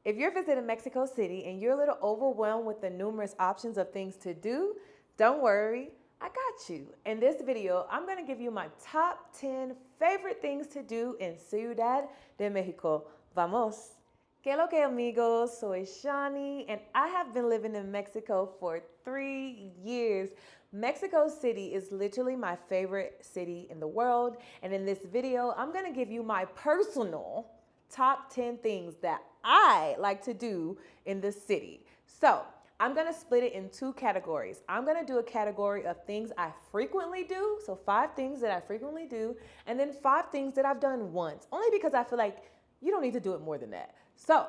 If you're visiting Mexico City and you're a little overwhelmed with the numerous options of things to do, don't worry, I got you. In this video, I'm gonna give you my top 10 favorite things to do in Ciudad de Mexico. Vamos! Que lo que amigos, soy Shawnie and I have been living in Mexico for 3 years. Mexico City is literally my favorite city in the world, and in this video, I'm gonna give you my personal top 10 things that I like to do in the city. So I'm gonna split it in 2 categories. I'm gonna do a category of things I frequently do, so 5 things that I frequently do, and then 5 things that I've done once, only because I feel like you don't need to do it more than that. So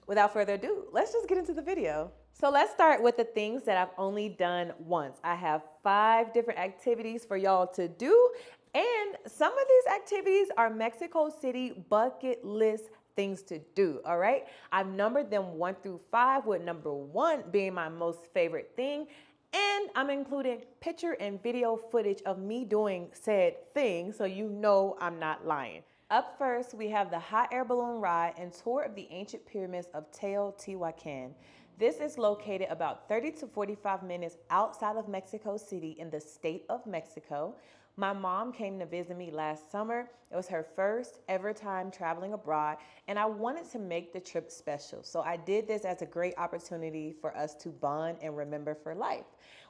without further ado, let's just get into the video. So let's start with the things that I've only done once. I have 5 different activities for y'all to do, and some of these activities are Mexico City bucket list things to do, all right? I've numbered them 1 through 5, with number 1 being my most favorite thing, and I'm including picture and video footage of me doing said thing, so you know I'm not lying. Up first, we have the hot air balloon ride and tour of the ancient pyramids of Teotihuacan. This is located about 30 to 45 minutes outside of Mexico City in the state of Mexico. My mom came to visit me last summer. It was her first ever time traveling abroad, and I wanted to make the trip special. So I did this as a great opportunity for us to bond and remember for life.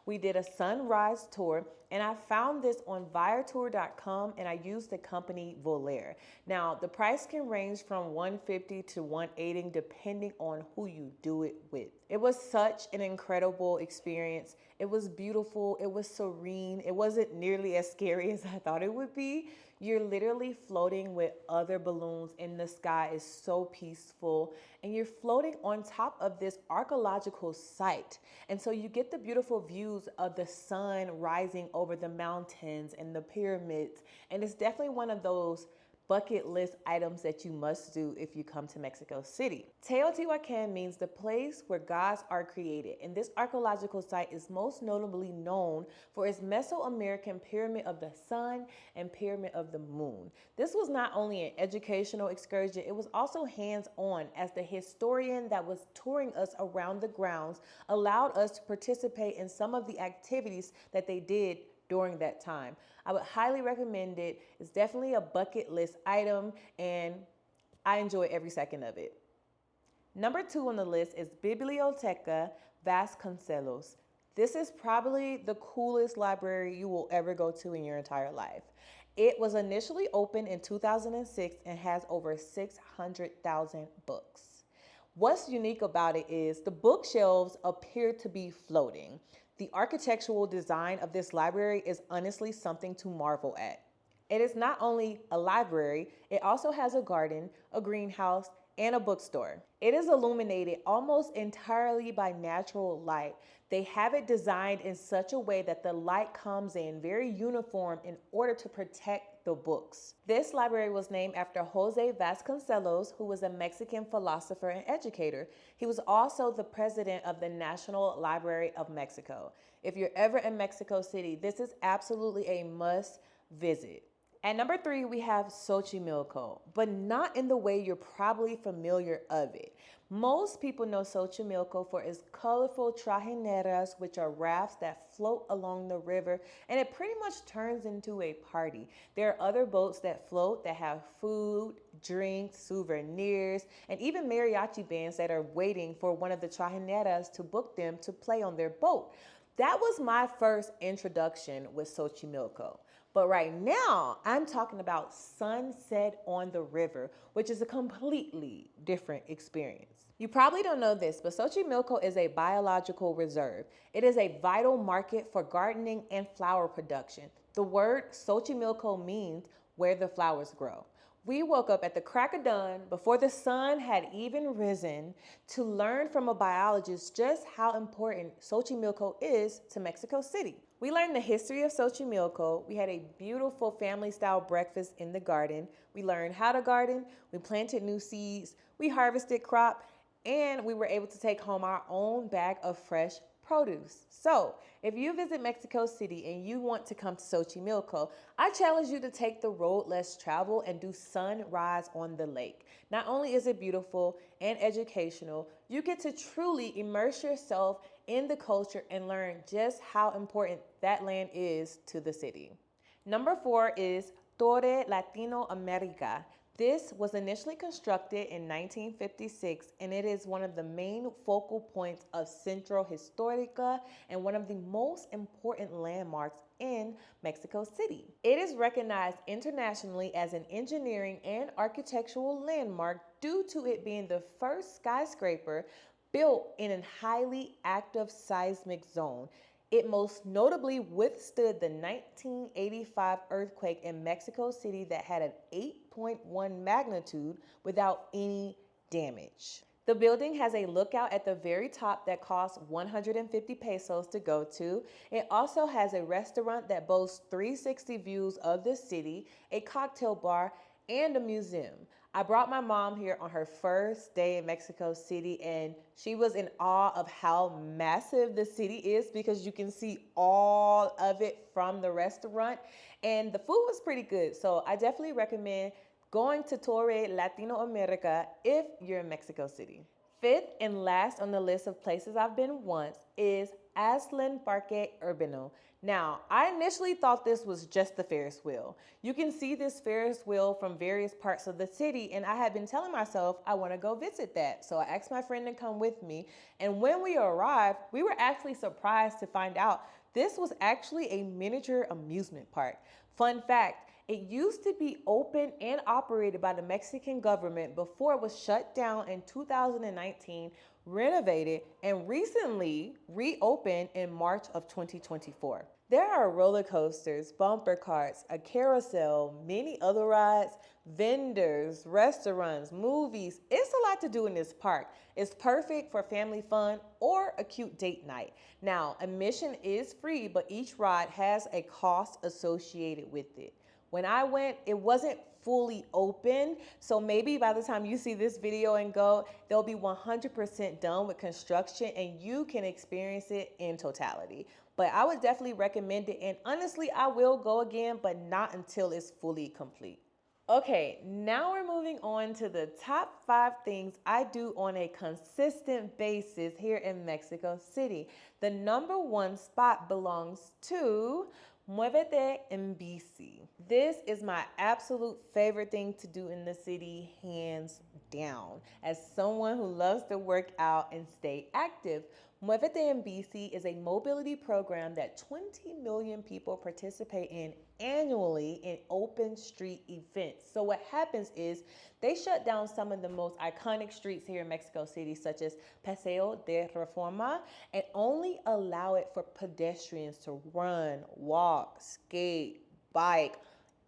We did a sunrise tour, and I found this on viator.com, and I used the company Volair. Now, the price can range from $150 to $180 depending on who you do it with. It was such an incredible experience. It was beautiful. It was serene. It wasn't nearly as scary as I thought it would be. You're literally floating with other balloons in the sky. It's so peaceful, and you're floating on top of this archaeological site. And so you get the beautiful views of the sun rising over the mountains and the pyramids. And it's definitely one of those bucket list items that you must do if you come to Mexico City. Teotihuacan means the place where gods are created, and this archaeological site is most notably known for its Mesoamerican Pyramid of the Sun and Pyramid of the Moon. This was not only an educational excursion, it was also hands-on, as the historian that was touring us around the grounds allowed us to participate in some of the activities that they did during that time. I would highly recommend it. It's definitely a bucket list item, and I enjoy every second of it. Number 2 on the list is Biblioteca Vasconcelos. This is probably the coolest library you will ever go to in your entire life. It was initially opened in 2006 and has over 600,000 books. What's unique about it is the bookshelves appear to be floating. The architectural design of this library is honestly something to marvel at. It is not only a library, it also has a garden, a greenhouse, and a bookstore. It is illuminated almost entirely by natural light. They have it designed in such a way that the light comes in very uniform in order to protect the books. This library was named after Jose Vasconcelos, who was a Mexican philosopher and educator. He was also the president of the National Library of Mexico. If you're ever in Mexico City, this is absolutely a must visit. At number 3, we have Xochimilco, but not in the way you're probably familiar of it. Most people know Xochimilco for its colorful trajineras, which are rafts that float along the river, and it pretty much turns into a party. There are other boats that float that have food, drinks, souvenirs, and even mariachi bands that are waiting for one of the trajineras to book them to play on their boat. That was my first introduction with Xochimilco. But right now, I'm talking about Sunset on the River, which is a completely different experience. You probably don't know this, but Xochimilco is a biological reserve. It is a vital market for gardening and flower production. The word Xochimilco means where the flowers grow. We woke up at the crack of dawn before the sun had even risen to learn from a biologist just how important Xochimilco is to Mexico City. We learned the history of Xochimilco. We had a beautiful family-style breakfast in the garden. We learned how to garden. We planted new seeds. We harvested crop, and we were able to take home our own bag of fresh produce. So if you visit Mexico City and you want to come to Xochimilco, I challenge you to take the road less traveled and do sunrise on the lake. Not only is it beautiful and educational, you get to truly immerse yourself in the culture and learn just how important that land is to the city. Number 4 is Torre Latino America. This was initially constructed in 1956, and it is one of the main focal points of Centro Histórica and one of the most important landmarks in Mexico City. It is recognized internationally as an engineering and architectural landmark due to it being the first skyscraper built in a highly active seismic zone. It most notably withstood the 1985 earthquake in Mexico City that had an 8.1 magnitude without any damage. The building has a lookout at the very top that costs 150 pesos to go to. It also has a restaurant that boasts 360 views of the city, a cocktail bar, and a museum. I brought my mom here on her first day in Mexico City, and she was in awe of how massive the city is because you can see all of it from the restaurant, and the food was pretty good. So I definitely recommend going to Torre Latino America if you're in Mexico City. Fifth and last on the list of places I've been once is Aslan Parque Urbano. Now, I initially thought this was just the Ferris wheel. You can see this Ferris wheel from various parts of the city, and I had been telling myself I want to go visit that. So I asked my friend to come with me, and when we arrived, we were actually surprised to find out this was actually a miniature amusement park. Fun fact, it used to be open and operated by the Mexican government before it was shut down in 2019, renovated, and recently reopened in March of 2024. There are roller coasters, bumper carts, a carousel, many other rides, vendors, restaurants, movies. It's a lot to do in this park. It's perfect for family fun or a cute date night. Now, admission is free, but each ride has a cost associated with it. When I went, it wasn't fully open, so maybe by the time you see this video and go, they'll be 100% done with construction and you can experience it in totality. But I would definitely recommend it, and honestly, I will go again, but not until it's fully complete. Okay, now we're moving on to the top 5 things I do on a consistent basis here in Mexico City. The number 1 spot belongs to Muévete en bici. This is my absolute favorite thing to do in the city, hands down. As someone who loves to work out and stay active, Muévete en bici is a mobility program that 20 million people participate in annually in open street events. So what happens is they shut down some of the most iconic streets here in Mexico City, such as Paseo de Reforma, and only allow it for pedestrians to run, walk, skate, bike,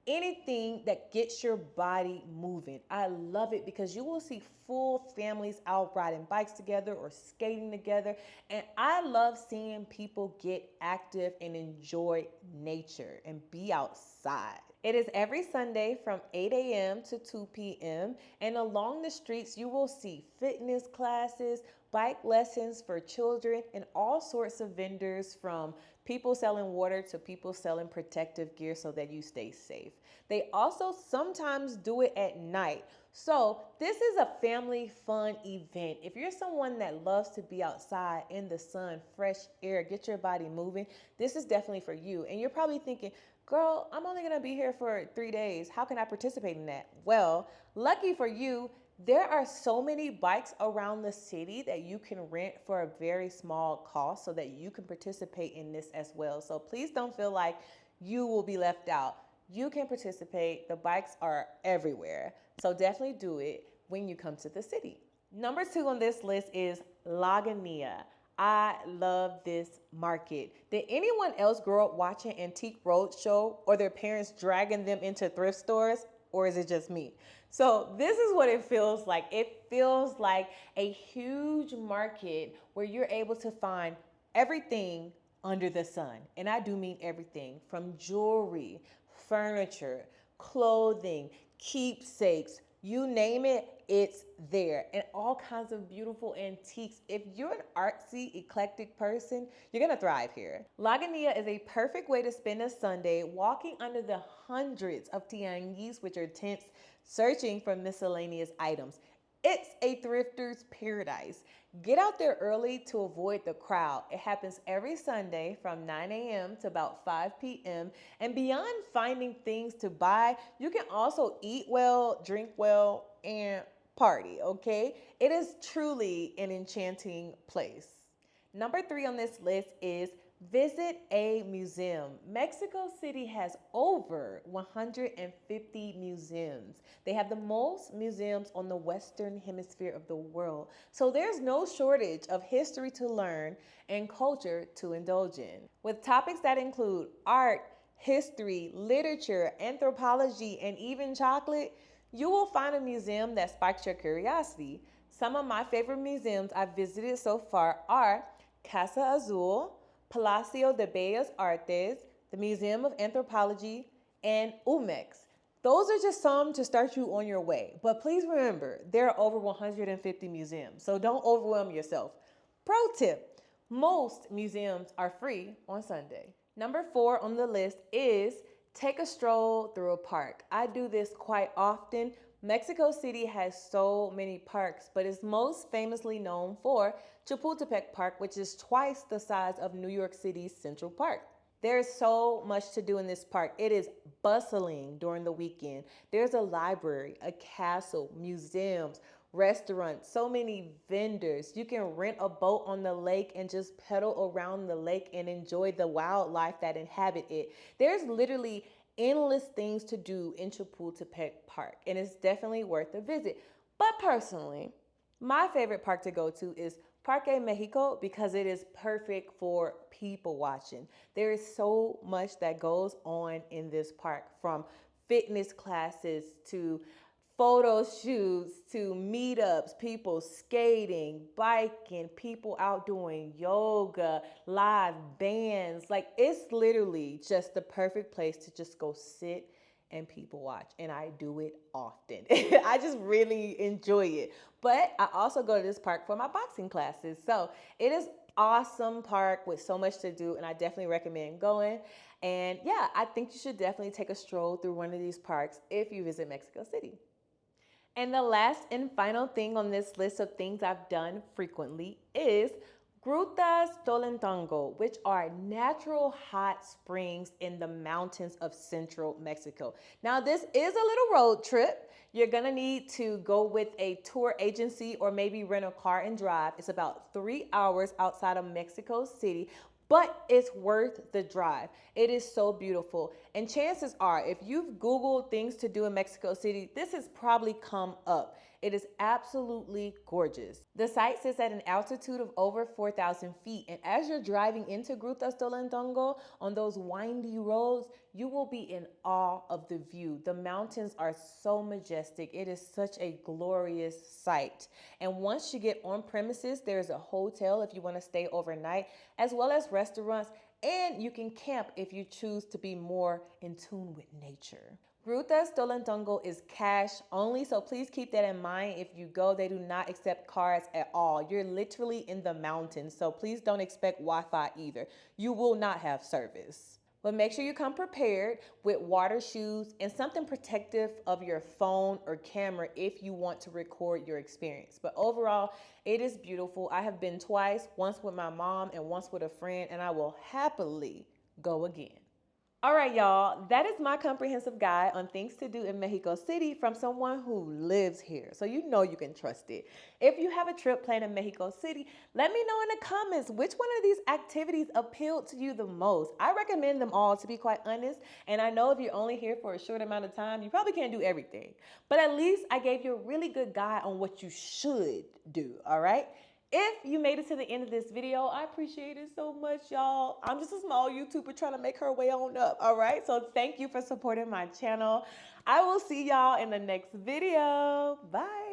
anything that gets your body moving. I love it because you will see full families out riding bikes together or skating together. And I love seeing people get active and enjoy nature and be outside. It is every Sunday from 8 a.m. to 2 p.m. And along the streets, you will see fitness classes, bike lessons for children, and all sorts of vendors, from people selling water to people selling protective gear so that you stay safe. They also sometimes do it at night. So this is a family fun event. If you're someone that loves to be outside in the sun, fresh air, get your body moving, this is definitely for you. And you're probably thinking, girl, I'm only gonna be here for 3 days. How can I participate in that? Well, lucky for you, there are so many bikes around the city that you can rent for a very small cost so that you can participate in this as well. So please don't feel like you will be left out. You can participate. The bikes are everywhere. So definitely do it when you come to the city. Number 2 on this list is Laguna. I love this market. Did anyone else grow up watching Antique Roadshow or their parents dragging them into thrift stores? Or is it just me? So this is what it feels like. It feels like a huge market where you're able to find everything under the sun. And I do mean everything, from jewelry, furniture, clothing, keepsakes, you name it, it's there. And all kinds of beautiful antiques. If you're an artsy, eclectic person, you're gonna thrive here. Lagunitas is a perfect way to spend a Sunday walking under the hundreds of tianguis, which are tents, searching for miscellaneous items. It's a thrifter's paradise. Get out there early to avoid the crowd. It happens every Sunday from 9 a.m. to about 5 p.m. And beyond finding things to buy, you can also eat well, drink well, and party, okay? It is truly an enchanting place. Number 3 on this list is visit a museum. Mexico City has over 150 museums. They have the most museums on the Western Hemisphere of the world. So there's no shortage of history to learn and culture to indulge in. With topics that include art, history, literature, anthropology, and even chocolate, you will find a museum that sparks your curiosity. Some of my favorite museums I've visited so far are Casa Azul, Palacio de Bellas Artes, the Museum of Anthropology, and UMEX. Those are just some to start you on your way. But please remember, there are over 150 museums, so don't overwhelm yourself. Pro tip, most museums are free on Sunday. Number 4 on the list is take a stroll through a park. I do this quite often. Mexico City has so many parks, but is most famously known for Chapultepec Park, which is twice the size of New York City's Central Park. There is so much to do in this park. It is bustling during the weekend. There's a library, a castle, museums, restaurants, so many vendors. You can rent a boat on the lake and just pedal around the lake and enjoy the wildlife that inhabit it. There's literally endless things to do in Chapultepec Park, and it's definitely worth a visit. But personally, my favorite park to go to is Parque Mexico because it is perfect for people watching. There is so much that goes on in this park, from fitness classes to photo shoots to meetups, people skating, biking, people out doing yoga, live bands. Like, it's literally just the perfect place to just go sit and people watch. And I do it often. I just really enjoy it. But I also go to this park for my boxing classes. So it is awesome park with so much to do, and I definitely recommend going. And yeah, I think you should definitely take a stroll through one of these parks if you visit Mexico City. And the last and final thing on this list of things I've done frequently is Grutas Tolentongo, which are natural hot springs in the mountains of central Mexico. Now, this is a little road trip. You're gonna need to go with a tour agency or maybe rent a car and drive. It's about 3 hours outside of Mexico City, but it's worth the drive. It is so beautiful. And chances are, if you've Googled things to do in Mexico City, this has probably come up. It is absolutely gorgeous. The site sits at an altitude of over 4,000 feet. And as you're driving into Grutas Tolentongo on those windy roads, you will be in awe of the view. The mountains are so majestic. It is such a glorious sight. And once you get on premises, there's a hotel if you want to stay overnight, as well as restaurants, and you can camp if you choose to be more in tune with nature. Grutas Tolentongo is cash only, so please keep that in mind. If you go, they do not accept cards at all. You're literally in the mountains, so please don't expect Wi-Fi either. You will not have service. But make sure you come prepared with water shoes and something protective of your phone or camera if you want to record your experience. But overall, it is beautiful. I have been twice, once with my mom and once with a friend, and I will happily go again. All right, y'all, that is my comprehensive guide on things to do in Mexico City from someone who lives here, so you know you can trust it. If you have a trip planned in Mexico City, let me know in the comments which one of these activities appealed to you the most. I recommend them all, to be quite honest, and I know if you're only here for a short amount of time, you probably can't do everything, but at least I gave you a really good guide on what you should do, all right? If you made it to the end of this video, I appreciate it so much, y'all. I'm just a small YouTuber trying to make her way on up, all right? So thank you for supporting my channel. I will see y'all in the next video. Bye.